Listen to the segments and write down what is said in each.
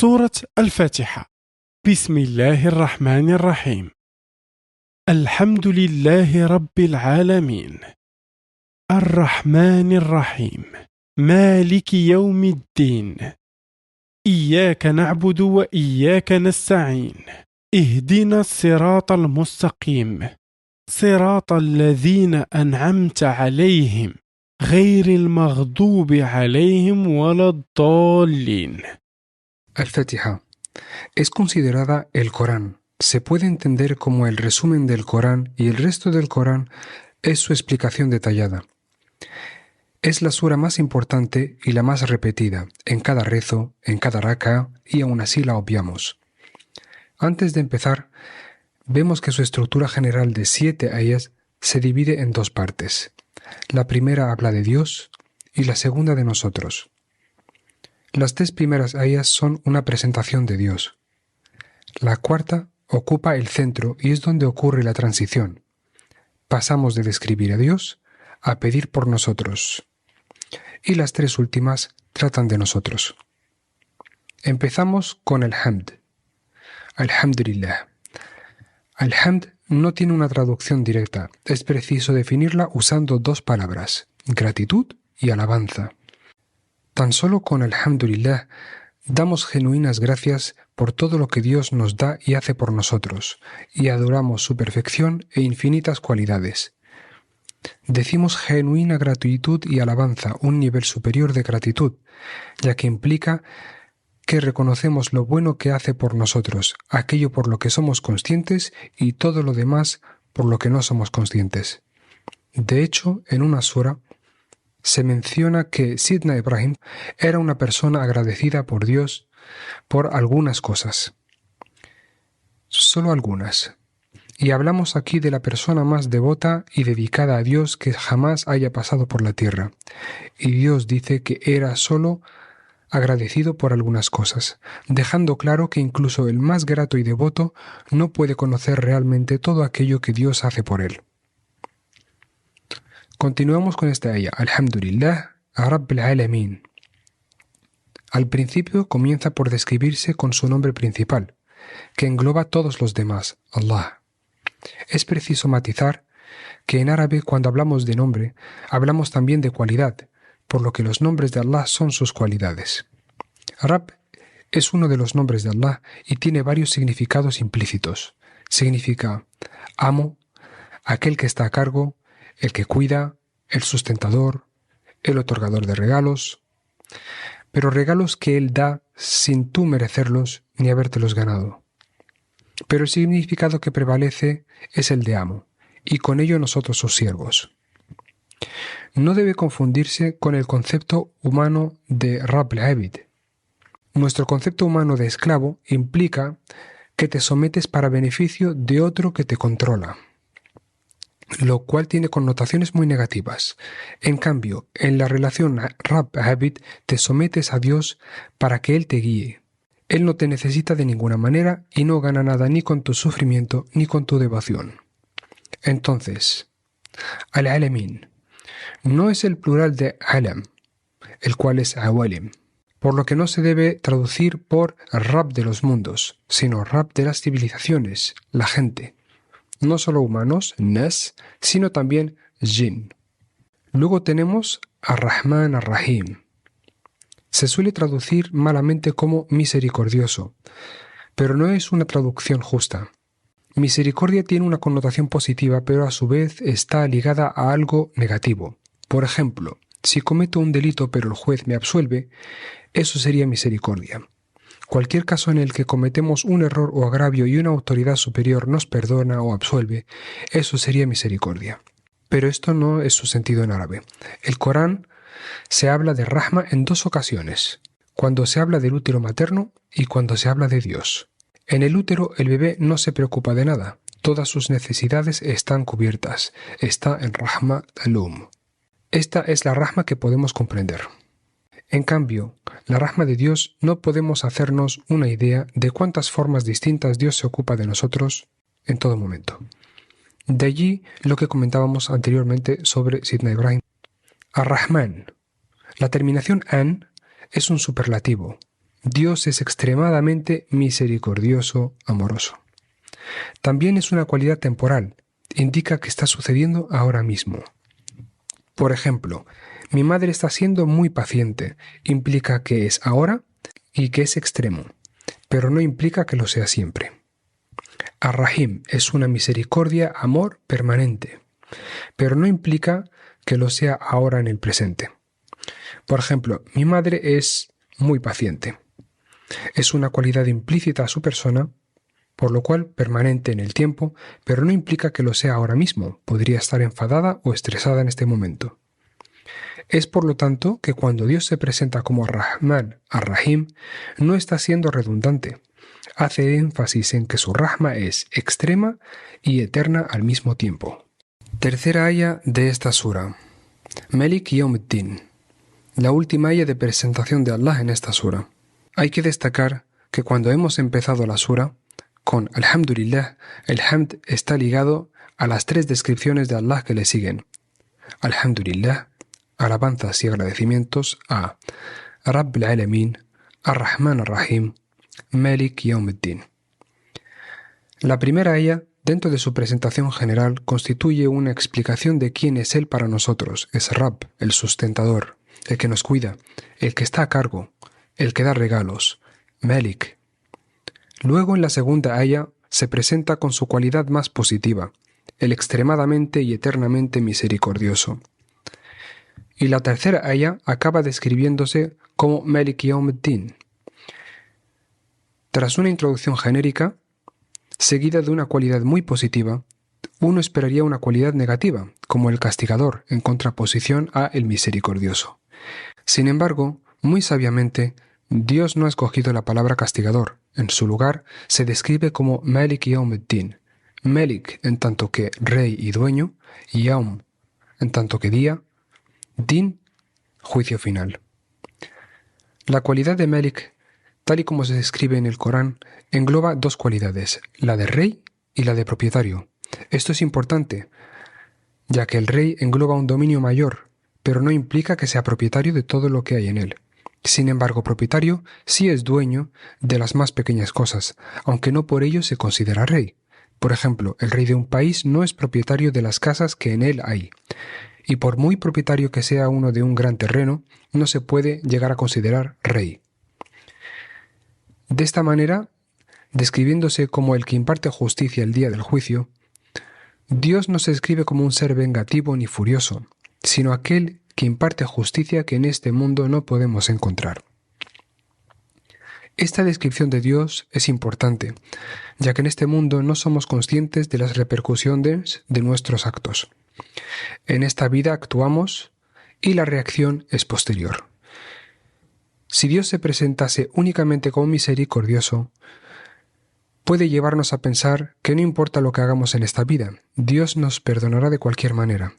سورة الفاتحة. بسم الله الرحمن الرحيم. الحمد لله رب العالمين، الرحمن الرحيم، مالك يوم الدين، إياك نعبد وإياك نستعين، اهدنا الصراط المستقيم، صراط الذين أنعمت عليهم غير المغضوب عليهم ولا الضالين. Al-Fatiha es considerada el Corán. Se puede entender como el resumen del Corán y el resto del Corán es su explicación detallada. Es la sura más importante y la más repetida en cada rezo, en cada raka, y aún así la obviamos. Antes de empezar, vemos que su estructura general de 7 ayas se divide en 2 partes. La primera habla de Dios y la segunda de nosotros. Las 3 primeras ayas son una presentación de Dios. La cuarta ocupa el centro y es donde ocurre la transición. Pasamos de describir a Dios a pedir por nosotros. Y las 3 últimas tratan de nosotros. Empezamos con el Hamd. Alhamdulillah. Al-Hamd no tiene una traducción directa. Es preciso definirla usando 2 palabras: gratitud y alabanza. Tan solo con Alhamdulillah damos genuinas gracias por todo lo que Dios nos da y hace por nosotros, y adoramos su perfección e infinitas cualidades. Decimos genuina gratitud y alabanza, un nivel superior de gratitud, ya que implica que reconocemos lo bueno que hace por nosotros, aquello por lo que somos conscientes y todo lo demás por lo que no somos conscientes. De hecho, en una sura se menciona que Sidna Ibrahim era una persona agradecida por Dios por algunas cosas. Solo algunas. Y hablamos aquí de la persona más devota y dedicada a Dios que jamás haya pasado por la tierra. Y Dios dice que era solo agradecido por algunas cosas, dejando claro que incluso el más grato y devoto no puede conocer realmente todo aquello que Dios hace por él. Continuamos con esta ayah. Alhamdulillah, Rabbil Alamin. Al principio comienza por describirse con su nombre principal, que engloba todos los demás, Allah. Es preciso matizar que en árabe cuando hablamos de nombre, hablamos también de cualidad, por lo que los nombres de Allah son sus cualidades. Rabb es uno de los nombres de Allah y tiene varios significados implícitos. Significa amo, aquel que está a cargo, el que cuida, el sustentador, el otorgador de regalos, pero regalos que Él da sin tú merecerlos ni habértelos ganado. Pero el significado que prevalece es el de amo, y con ello nosotros sus siervos. No debe confundirse con el concepto humano de Rabb al-Abid. Nuestro concepto humano de esclavo implica que te sometes para beneficio de otro que te controla, lo cual tiene connotaciones muy negativas. En cambio, en la relación Rabb al-Abid te sometes a Dios para que Él te guíe. Él no te necesita de ninguna manera y no gana nada ni con tu sufrimiento ni con tu devoción. Entonces, Al-Alamin no es el plural de Alam, el cual es Awalim, por lo que no se debe traducir por Rab de los mundos, sino Rab de las civilizaciones, la gente. No solo humanos, Nas, sino también Jinn. Luego tenemos Ar-Rahman Ar-Rahim. Se suele traducir malamente como misericordioso, pero no es una traducción justa. Misericordia tiene una connotación positiva, pero a su vez está ligada a algo negativo. Por ejemplo, si cometo un delito pero el juez me absuelve, eso sería misericordia. Cualquier caso en el que cometemos un error o agravio y una autoridad superior nos perdona o absuelve, eso sería misericordia. Pero esto no es su sentido en árabe. El Corán se habla de Rahma en 2 ocasiones, cuando se habla del útero materno y cuando se habla de Dios. En el útero el bebé no se preocupa de nada, todas sus necesidades están cubiertas, está en Rahma al-Um. Esta es la Rahma que podemos comprender. En cambio, la Rahma de Dios no podemos hacernos una idea de cuántas formas distintas Dios se ocupa de nosotros en todo momento. De allí lo que comentábamos anteriormente sobre Sidna Ibrahim. Ar-Rahman. La terminación an es un superlativo, Dios es extremadamente misericordioso, amoroso. También es una cualidad temporal, indica que está sucediendo ahora mismo. Por ejemplo, mi madre está siendo muy paciente, implica que es ahora y que es extremo, pero no implica que lo sea siempre. Ar-Rahim es una misericordia, amor permanente, pero no implica que lo sea ahora en el presente. Por ejemplo, mi madre es muy paciente. Es una cualidad implícita a su persona, por lo cual permanente en el tiempo, pero no implica que lo sea ahora mismo. Podría estar enfadada o estresada en este momento. Es por lo tanto que cuando Dios se presenta como Ar-Rahman, Ar-Rahim, no está siendo redundante. Hace énfasis en que su Rahma es extrema y eterna al mismo tiempo. Tercera aya de esta sura. Malik Yawmiddin, la última aya de presentación de Allah en esta sura. Hay que destacar que cuando hemos empezado la sura, con Alhamdulillah, el Hamd está ligado a las 3 descripciones de Allah que le siguen. Alhamdulillah, alabanzas y agradecimientos a Rabbil Alamin, Ar-Rahman Ar-Rahim, Malik Yawmiddin. La primera aya, dentro de su presentación general, constituye una explicación de quién es Él para nosotros. Es Rabb, el sustentador, el que nos cuida, el que está a cargo, el que da regalos, Malik. Luego, en la segunda aya, se presenta con su cualidad más positiva, el extremadamente y eternamente misericordioso. Y la tercera aya acaba describiéndose como Malik Yawmiddin. Tras una introducción genérica, seguida de una cualidad muy positiva, uno esperaría una cualidad negativa, como el castigador, en contraposición a el misericordioso. Sin embargo, muy sabiamente, Dios no ha escogido la palabra castigador. En su lugar, se describe como Malik Yawmiddin. Malik en tanto que rey y dueño, Yawm en tanto que día, Din, juicio final. La cualidad de Malik, tal y como se describe en el Corán, engloba 2 cualidades, la de rey y la de propietario. Esto es importante, ya que el rey engloba un dominio mayor, pero no implica que sea propietario de todo lo que hay en él. Sin embargo, propietario sí es dueño de las más pequeñas cosas, aunque no por ello se considera rey. Por ejemplo, el rey de un país no es propietario de las casas que en él hay. Y por muy propietario que sea uno de un gran terreno, no se puede llegar a considerar rey. De esta manera, describiéndose como el que imparte justicia el día del juicio, Dios no se describe como un ser vengativo ni furioso, sino aquel que imparte justicia que en este mundo no podemos encontrar. Esta descripción de Dios es importante, ya que en este mundo no somos conscientes de las repercusiones de nuestros actos. En esta vida actuamos y la reacción es posterior. Si Dios se presentase únicamente como misericordioso, puede llevarnos a pensar que no importa lo que hagamos en esta vida, Dios nos perdonará de cualquier manera.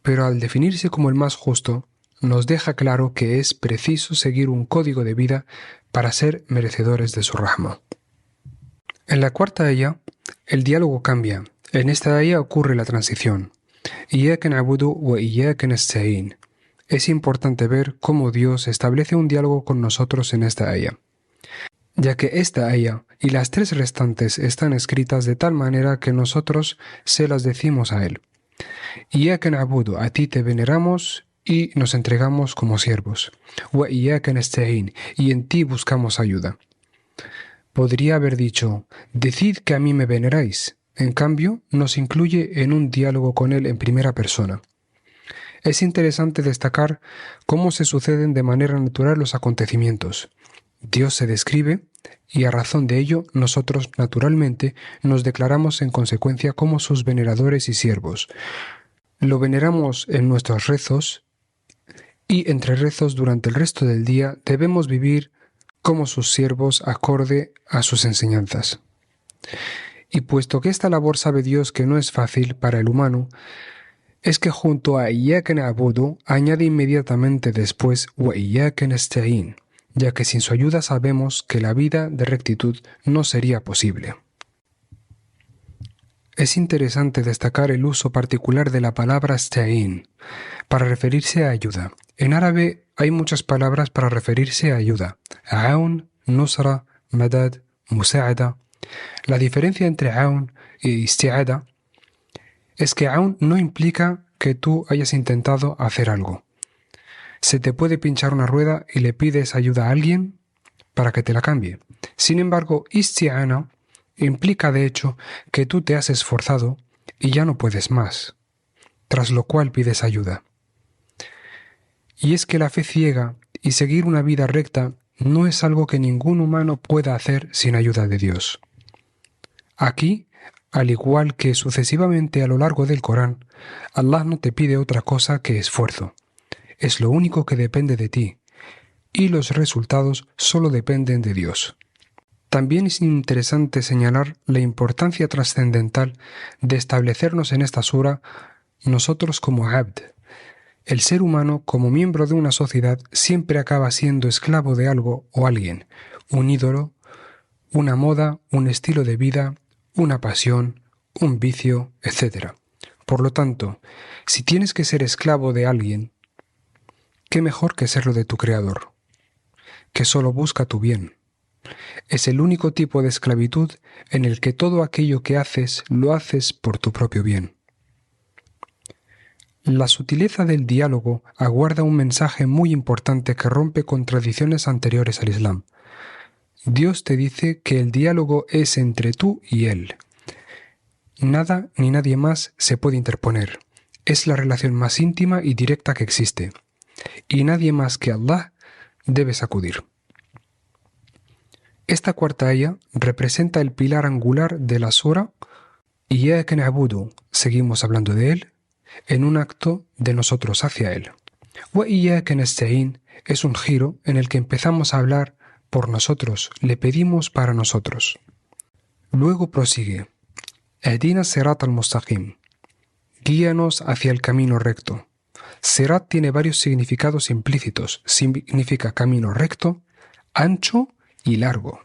Pero al definirse como el más justo, nos deja claro que es preciso seguir un código de vida para ser merecedores de su rahma. En la cuarta aya, el diálogo cambia. En esta aya ocurre la transición. Iyyaka na'budu wa iyyaka nasta'in. Es importante ver cómo Dios establece un diálogo con nosotros en esta aya, ya que esta aya y las 3 restantes están escritas de tal manera que nosotros se las decimos a Él. Iyyaka na'budu, a ti te veneramos y nos entregamos como siervos. Wa iyyaka nasta'in, y en ti buscamos ayuda. Podría haber dicho, decid que a mí me veneráis. En cambio, nos incluye en un diálogo con Él en primera persona. Es interesante destacar cómo se suceden de manera natural los acontecimientos. Dios se describe y a razón de ello nosotros naturalmente nos declaramos en consecuencia como sus veneradores y siervos. Lo veneramos en nuestros rezos y entre rezos durante el resto del día debemos vivir como sus siervos acorde a sus enseñanzas. Y puesto que esta labor sabe Dios que no es fácil para el humano, es que junto a Iyyaka na'budu añade inmediatamente después wa iyyaka nasta'in, ya que sin su ayuda sabemos que la vida de rectitud no sería posible. Es interesante destacar el uso particular de la palabra sta'in para referirse a ayuda. En árabe hay muchas palabras para referirse a ayuda: aun, nusra, madad, musa'ada. La diferencia entre aun y isti'ada es que aun no implica que tú hayas intentado hacer algo. Se te puede pinchar una rueda y le pides ayuda a alguien para que te la cambie. Sin embargo, isti'ana implica de hecho que tú te has esforzado y ya no puedes más, tras lo cual pides ayuda. Y es que la fe ciega y seguir una vida recta no es algo que ningún humano pueda hacer sin ayuda de Dios. Aquí, al igual que sucesivamente a lo largo del Corán, Allah no te pide otra cosa que esfuerzo. Es lo único que depende de ti, y los resultados solo dependen de Dios. También es interesante señalar la importancia trascendental de establecernos en esta sura nosotros como abd. El ser humano, como miembro de una sociedad, siempre acaba siendo esclavo de algo o alguien: un ídolo, una moda, un estilo de vida, una pasión, un vicio, etc. Por lo tanto, si tienes que ser esclavo de alguien, ¿qué mejor que serlo de tu Creador, que solo busca tu bien? Es el único tipo de esclavitud en el que todo aquello que haces lo haces por tu propio bien. La sutileza del diálogo aguarda un mensaje muy importante que rompe con tradiciones anteriores al Islam. Dios te dice que el diálogo es entre tú y Él. Nada ni nadie más se puede interponer. Es la relación más íntima y directa que existe. Y nadie más que Allah debes acudir. Esta cuarta aya representa el pilar angular de la sura Iyyaka na'budu, seguimos hablando de Él, en un acto de nosotros hacia Él. Wa Iyyaka nasta'in es un giro en el que empezamos a hablar por nosotros, le pedimos para nosotros. Luego prosigue: Ihdina sirat al-mustaqim, guíanos hacia el camino recto. Sirat tiene varios significados implícitos. Significa camino recto, ancho y largo.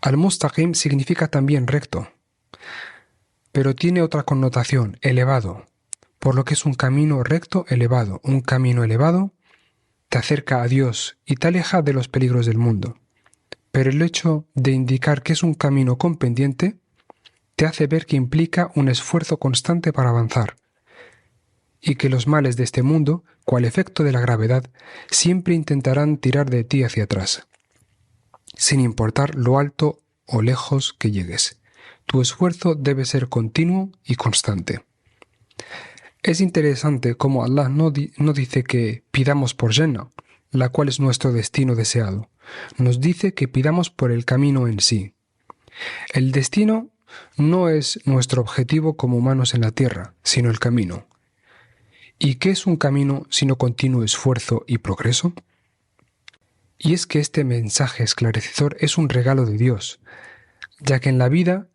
Al-mustaqim significa también recto, pero tiene otra connotación: elevado, por lo que es un camino recto elevado. Un camino elevado te acerca a Dios y te aleja de los peligros del mundo. Pero el hecho de indicar que es un camino con pendiente te hace ver que implica un esfuerzo constante para avanzar, y que los males de este mundo, cual efecto de la gravedad, siempre intentarán tirar de ti hacia atrás, sin importar lo alto o lejos que llegues. Tu esfuerzo debe ser continuo y constante. Es interesante cómo Allah no dice que pidamos por Jannah, la cual es nuestro destino deseado. Nos dice que pidamos por el camino en sí. El destino no es nuestro objetivo como humanos en la tierra, sino el camino. ¿Y qué es un camino sino continuo esfuerzo y progreso? Y es que este mensaje esclarecedor es un regalo de Dios, ya que en la vida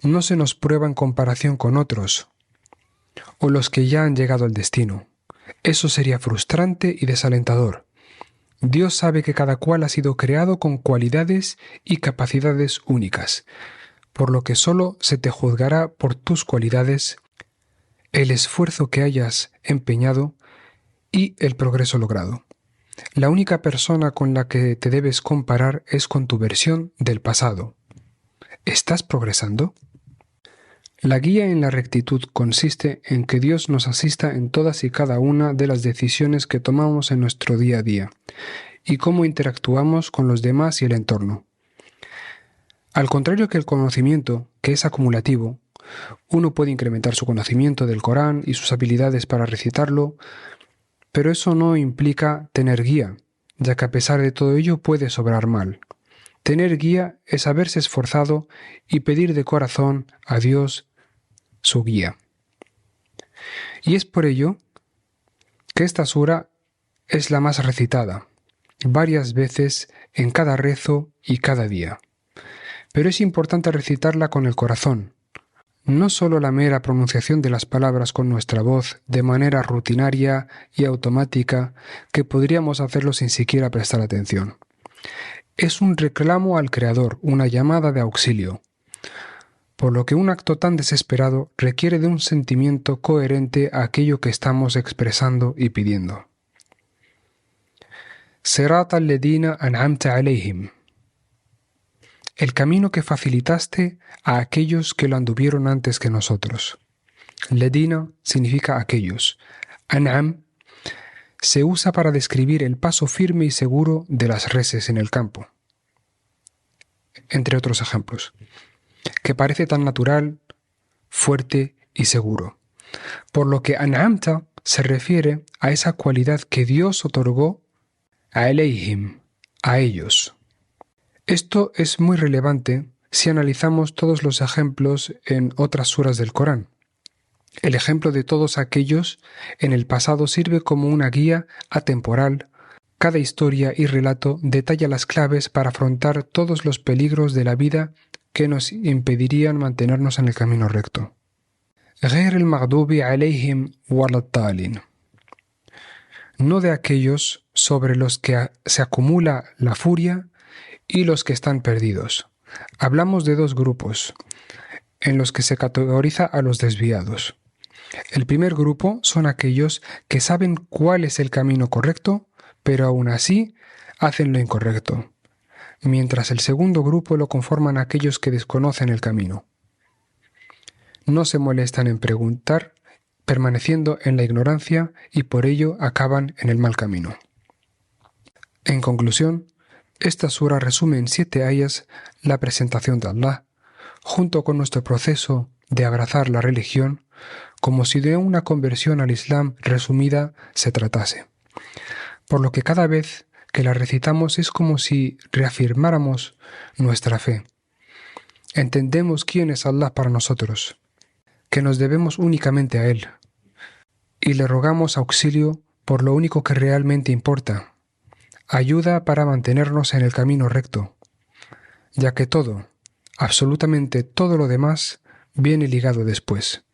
no se nos prueba en comparación con otros, o los que ya han llegado al destino. Eso sería frustrante y desalentador. Dios sabe que cada cual ha sido creado con cualidades y capacidades únicas, por lo que solo se te juzgará por tus cualidades, el esfuerzo que hayas empeñado y el progreso logrado. La única persona con la que te debes comparar es con tu versión del pasado. ¿Estás progresando? La guía en la rectitud consiste en que Dios nos asista en todas y cada una de las decisiones que tomamos en nuestro día a día y cómo interactuamos con los demás y el entorno. Al contrario que el conocimiento, que es acumulativo, uno puede incrementar su conocimiento del Corán y sus habilidades para recitarlo, pero eso no implica tener guía, ya que a pesar de todo ello puede sobrar mal. Tener guía es haberse esforzado y pedir de corazón a Dios su guía. Y es por ello que esta sura es la más recitada, varias veces en cada rezo y cada día. Pero es importante recitarla con el corazón, no solo la mera pronunciación de las palabras con nuestra voz de manera rutinaria y automática, que podríamos hacerlo sin siquiera prestar atención. Es un reclamo al Creador, una llamada de auxilio. por lo que un acto tan desesperado requiere de un sentimiento coherente a aquello que estamos expresando y pidiendo. Sirata alladhina an'amta alayhim. El camino que facilitaste a aquellos que lo anduvieron antes que nosotros. Ladina significa aquellos. An'am se usa para describir el paso firme y seguro de las reses en el campo, entre otros ejemplos, que parece tan natural, fuerte y seguro. Por lo que an'amta se refiere a esa cualidad que Dios otorgó alayhim, a ellos. Esto es muy relevante si analizamos todos los ejemplos en otras suras del Corán. El ejemplo de todos aquellos en el pasado sirve como una guía atemporal. Cada historia y relato detalla las claves para afrontar todos los peligros de la vida que nos impedirían mantenernos en el camino recto. غير المغضوب عليهم ولا الضالين. No de aquellos sobre los que se acumula la furia y los que están perdidos. Hablamos de dos grupos en los que se categoriza a los desviados. El primer grupo son aquellos que saben cuál es el camino correcto, pero aún así hacen lo incorrecto, mientras el segundo grupo lo conforman aquellos que desconocen el camino. No se molestan en preguntar, permaneciendo en la ignorancia y por ello acaban en el mal camino. En conclusión, esta sura resume en 7 ayas la presentación de Allah, junto con nuestro proceso de abrazar la religión, como si de una conversión al Islam resumida se tratase. Por lo que cada vez que la recitamos es como si reafirmáramos nuestra fe. Entendemos quién es Allah para nosotros, que nos debemos únicamente a Él, y le rogamos auxilio por lo único que realmente importa, ayuda para mantenernos en el camino recto, ya que todo, absolutamente todo lo demás, viene ligado después.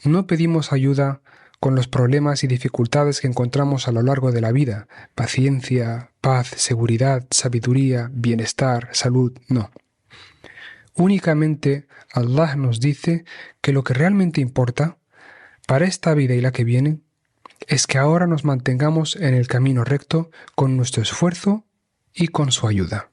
No pedimos ayuda con los problemas y dificultades que encontramos a lo largo de la vida, paciencia, paz, seguridad, sabiduría, bienestar, salud, no. Únicamente Allah nos dice que lo que realmente importa para esta vida y la que viene es que ahora nos mantengamos en el camino recto con nuestro esfuerzo y con su ayuda.